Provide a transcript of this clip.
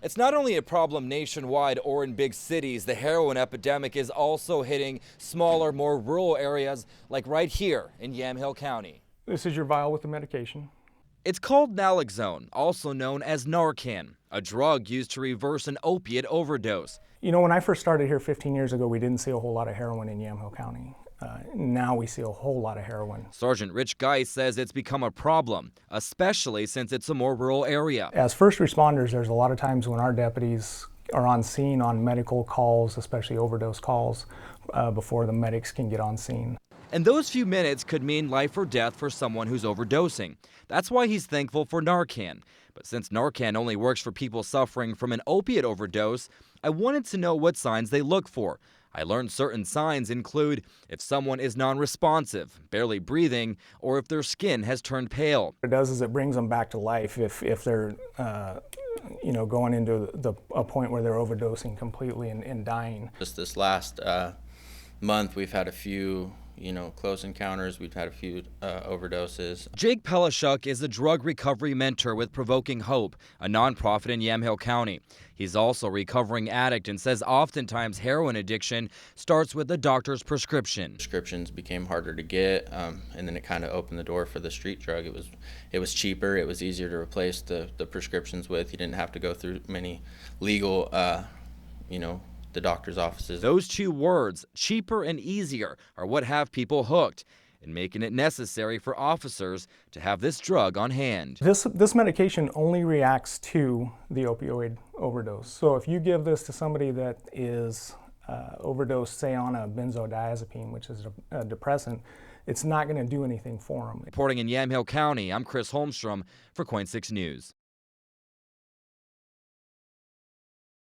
It's not only a problem nationwide or in big cities, the heroin epidemic is also hitting smaller, more rural areas like right here in Yamhill County. This is your vial with the medication. It's called naloxone, also known as Narcan, a drug used to reverse an opiate overdose. You know, when I first started here 15 years ago, we didn't see a whole lot of heroin in Yamhill County. Now we see a whole lot of heroin. Sergeant Geist says it's become a problem, especially since it's a more rural area. As first responders, there's a lot of times when our deputies are on scene on medical calls, especially overdose calls, before the medics can get on scene. And those few minutes could mean life or death for someone who's overdosing. That's why he's thankful for Narcan. But since Narcan only works for people suffering from an opiate overdose, I wanted to know what signs they look for. I learned certain signs include if someone is non-responsive, barely breathing, or if their skin has turned pale. What it does is it brings them back to life if they're going into a point where they're overdosing completely and dying. Just this last month, we've had a few close encounters. We've had a few overdoses. Jake Pelishuk is a drug recovery mentor with Provoking Hope, a nonprofit in Yamhill County. He's also a recovering addict and says oftentimes heroin addiction starts with a doctor's prescription. Prescriptions became harder to get, and then it kind of opened the door for the street drug. It was cheaper. It was easier to replace the prescriptions with. You didn't have to go through many legal, the doctor's offices. Those two words, cheaper and easier, are what have people hooked and making it necessary for officers to have this drug on hand. This medication only reacts to the opioid overdose. So if you give this to somebody that is overdosed, say on a benzodiazepine, which is a depressant, it's not going to do anything for them. Reporting in Yamhill County, I'm Chris Holmstrom for KOIN 6 News.